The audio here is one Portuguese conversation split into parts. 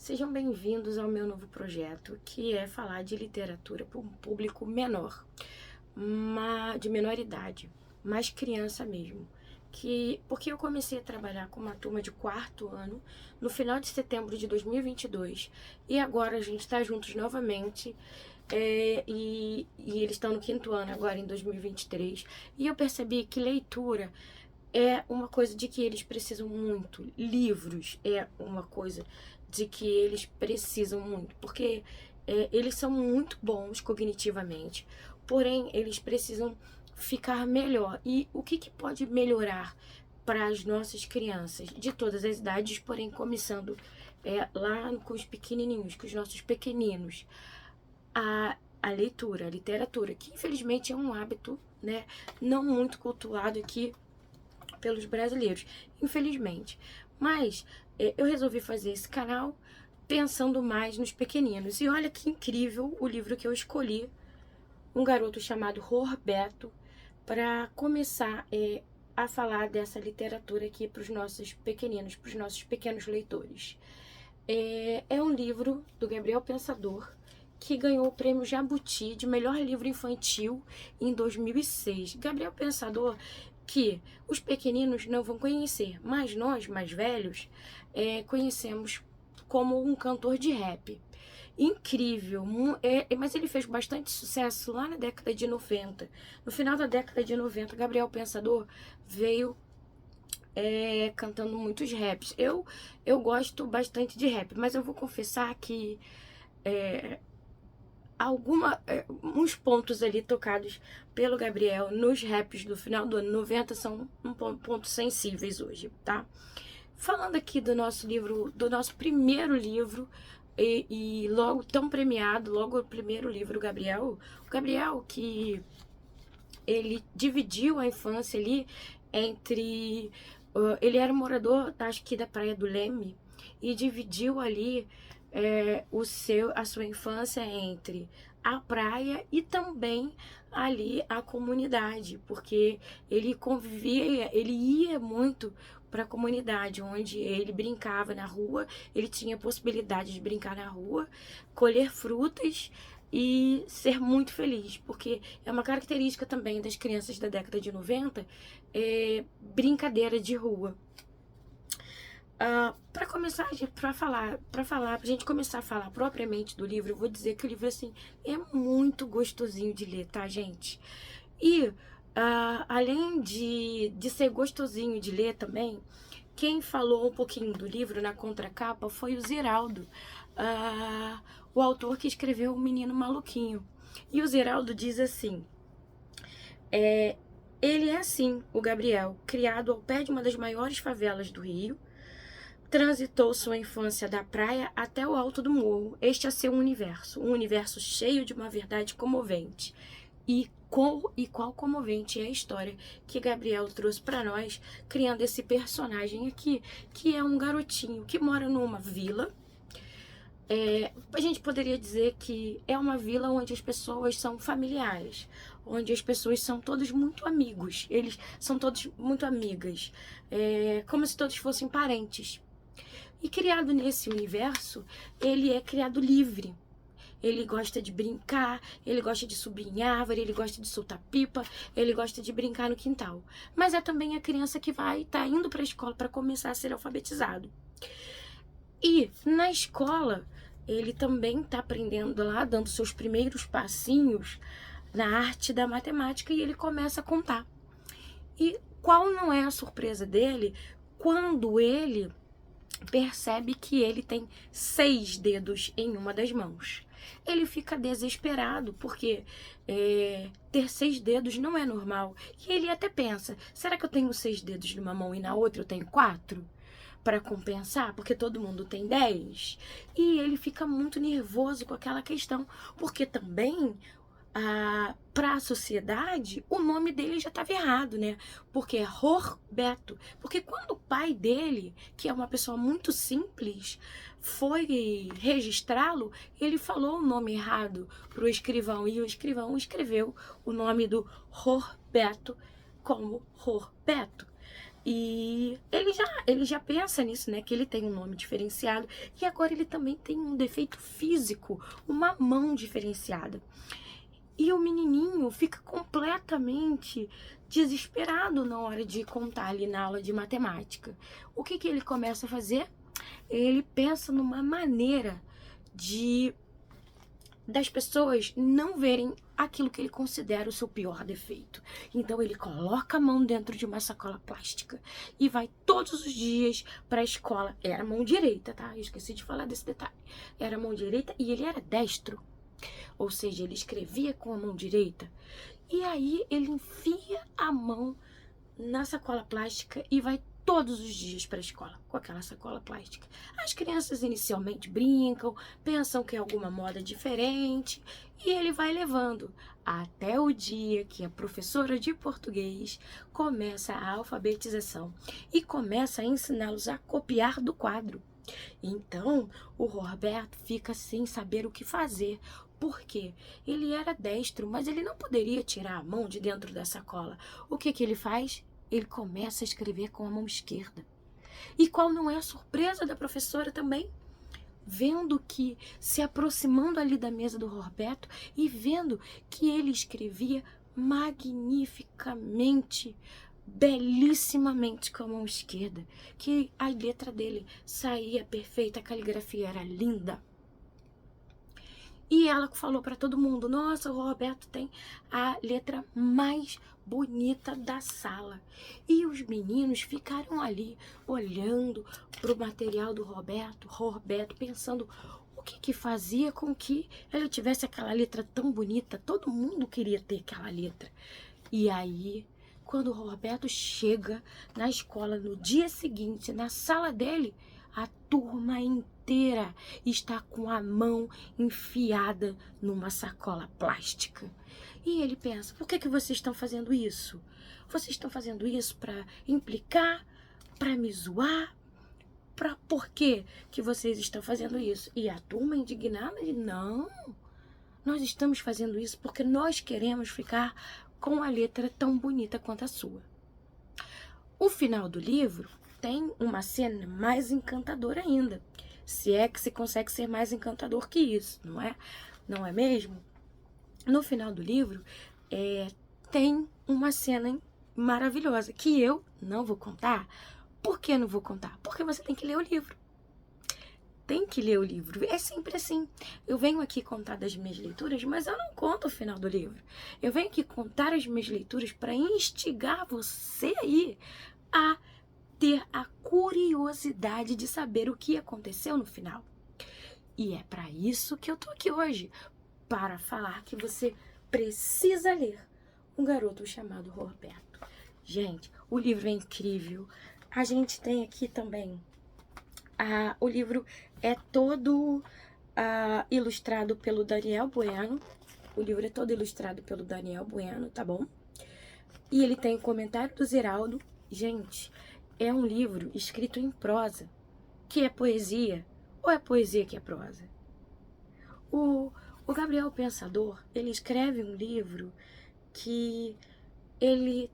Sejam bem-vindos ao meu novo projeto, que é falar de literatura para um público menor, de menor idade, mais criança mesmo. Porque eu comecei a trabalhar com uma turma de quarto ano no final de setembro de 2022 e agora a gente está juntos novamente. E eles estão no quinto ano agora em 2023 e eu percebi que leitura é uma coisa de que eles precisam muito. Livros é uma coisa de que eles precisam muito, porque eles são muito bons cognitivamente, porém eles precisam ficar melhor. E o que pode melhorar para as nossas crianças de todas as idades, porém começando lá com os pequenininhos, com os nossos pequeninos, a leitura, a literatura, que infelizmente é um hábito, né, não muito cultuado aqui pelos brasileiros, infelizmente. Mas eu resolvi fazer esse canal pensando mais nos pequeninos. E olha que incrível o livro que eu escolhi, um garoto chamado Roberto, para começar a falar dessa literatura aqui para os nossos pequeninos, para os nossos pequenos leitores. É um livro do Gabriel Pensador, que ganhou o prêmio Jabuti de melhor livro infantil em 2006. Gabriel Pensador, que os pequeninos não vão conhecer, mas nós, mais velhos, conhecemos como um cantor de rap. Incrível, mas ele fez bastante sucesso lá na década de 90. No final da década de 90, Gabriel Pensador veio cantando muitos raps. Eu gosto bastante de rap, mas eu vou confessar que uns pontos ali tocados pelo Gabriel nos raps do final do ano 90 são pontos sensíveis hoje, tá? Falando aqui do nosso livro, do nosso primeiro livro, e logo tão premiado, logo o primeiro livro, o Gabriel que ele dividiu a infância ali entre... ele era morador, acho que da Praia do Leme, e dividiu ali a sua infância entre a praia e também ali a comunidade, porque ele convivia, ele ia muito para a comunidade, onde ele brincava na rua, ele tinha a possibilidade de brincar na rua, colher frutas e ser muito feliz, porque é uma característica também das crianças da década de 90, brincadeira de rua. Para começar, pra gente começar a falar propriamente do livro, eu vou dizer que o livro, assim, é muito gostosinho de ler, tá, gente? E, além de ser gostosinho de ler também, quem falou um pouquinho do livro na contracapa foi o Ziraldo, o autor que escreveu O Menino Maluquinho. E o Ziraldo diz assim: ele é assim, o Gabriel, criado ao pé de uma das maiores favelas do Rio, transitou sua infância da praia até o alto do morro. Este é seu universo, um universo cheio de uma verdade comovente. E qual comovente é a história que Gabriel trouxe para nós, criando esse personagem aqui, que é um garotinho que mora numa vila. A gente poderia dizer que é uma vila onde as pessoas são familiares, onde as pessoas são todos muito amigos, eles são todos muito amigas, como se todos fossem parentes. E criado nesse universo, ele é criado livre. Ele gosta de brincar, ele gosta de subir em árvore, ele gosta de soltar pipa, ele gosta de brincar no quintal. Mas é também a criança que tá indo para a escola para começar a ser alfabetizado. E na escola, ele também está aprendendo lá, dando seus primeiros passinhos na arte da matemática, e ele começa a contar. E qual não é a surpresa dele quando ele percebe que ele tem 6 dedos em uma das mãos? Ele fica desesperado, porque ter 6 dedos não é normal. E ele até pensa, será que eu tenho 6 dedos numa mão e na outra eu tenho 4? Para compensar, porque todo mundo tem 10. E ele fica muito nervoso com aquela questão, porque também para a sociedade o nome dele já estava errado, né? Porque é Roberto. Porque quando o pai dele, que é uma pessoa muito simples, foi registrá-lo, ele falou o nome errado para o escrivão, e o escrivão escreveu o nome do Roberto como Roberto. E ele já pensa nisso, né? Que ele tem um nome diferenciado. E agora ele também tem um defeito físico, uma mão diferenciada. E o menininho fica completamente desesperado na hora de contar ali na aula de matemática. O que ele começa a fazer? Ele pensa numa maneira das pessoas não verem aquilo que ele considera o seu pior defeito. Então ele coloca a mão dentro de uma sacola plástica e vai todos os dias para a escola. Era mão direita, tá? Eu esqueci de falar desse detalhe. Era mão direita e ele era destro. Ou seja, ele escrevia com a mão direita. E aí ele enfia a mão na sacola plástica e vai todos os dias para a escola com aquela sacola plástica. As crianças inicialmente brincam, pensam que é alguma moda diferente e ele vai levando até o dia que a professora de português começa a alfabetização e começa a ensiná-los a copiar do quadro. Então, o Roberto fica sem saber o que fazer, porque ele era destro, mas ele não poderia tirar a mão de dentro da sacola. O que ele faz? Ele começa a escrever com a mão esquerda. E qual não é a surpresa da professora também? Vendo que, se aproximando ali da mesa do Roberto e vendo que ele escrevia magnificamente, belíssimamente com a mão esquerda, que a letra dele saía perfeita, a caligrafia era linda. E ela falou para todo mundo: nossa, o Roberto tem a letra mais bonita da sala. E os meninos ficaram ali olhando para o material do Roberto, pensando o que fazia com que ele tivesse aquela letra tão bonita. Todo mundo queria ter aquela letra. E aí, quando o Roberto chega na escola no dia seguinte, na sala dele, a turma inteira está com a mão enfiada numa sacola plástica. E ele pensa: por que vocês estão fazendo isso? Vocês estão fazendo isso para implicar? Para me zoar? Por que vocês estão fazendo isso? E a turma indignada diz: não, nós estamos fazendo isso porque nós queremos ficar com a letra tão bonita quanto a sua. O final do livro tem uma cena mais encantadora ainda. Se é que se consegue ser mais encantador que isso, não é? Não é mesmo? No final do livro, tem uma cena maravilhosa que eu não vou contar. Por que não vou contar? Porque você tem que ler o livro. Tem que ler o livro. É sempre assim. Eu venho aqui contar das minhas leituras, mas eu não conto o final do livro. Eu venho aqui contar as minhas leituras para instigar você aí a ter a curiosidade de saber o que aconteceu no final. E é para isso que eu tô aqui hoje, para falar que você precisa ler Um Garoto Chamado Roberto. Gente, o livro é incrível. A gente tem aqui também, o livro é todo ilustrado pelo Daniel Bueno. O livro é todo ilustrado pelo Daniel Bueno, tá bom? E ele tem o comentário do Ziraldo. Gente, é um livro escrito em prosa, que é poesia, ou é poesia que é prosa? O Gabriel Pensador, ele escreve um livro que ele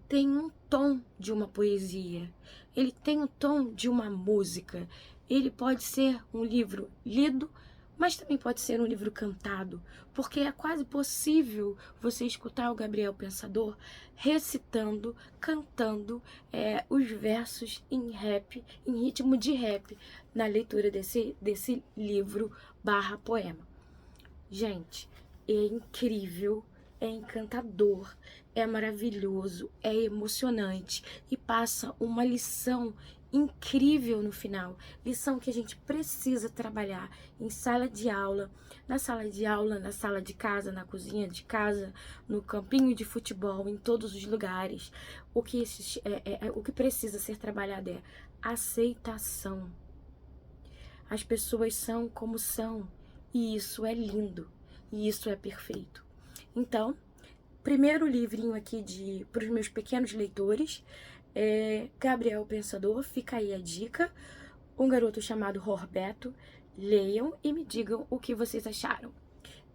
tem um tom de uma poesia, ele tem um tom de uma música. Ele pode ser um livro lido, mas também pode ser um livro cantado, porque é quase possível você escutar o Gabriel Pensador recitando, cantando os versos em rap, em ritmo de rap, na leitura desse livro / poema. Gente, é incrível, é encantador, é maravilhoso, é emocionante e passa uma lição incrível no final. Lição que a gente precisa trabalhar em sala de aula, na sala de casa, na cozinha de casa, no campinho de futebol, em todos os lugares. O que precisa ser trabalhado é aceitação. As pessoas são como são e isso é lindo e isso é perfeito. Então, primeiro livrinho aqui para os meus pequenos leitores, Gabriel Pensador, fica aí a dica. Um Garoto Chamado Roberto. Leiam e me digam o que vocês acharam.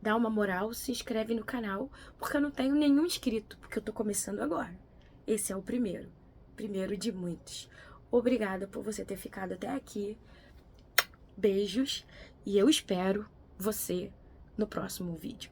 Dá uma moral, se inscreve no canal, porque eu não tenho nenhum inscrito, porque eu tô começando agora. Esse é o primeiro. primeiro de muitos. Obrigada por você ter ficado até aqui. Beijos e eu espero você no próximo vídeo.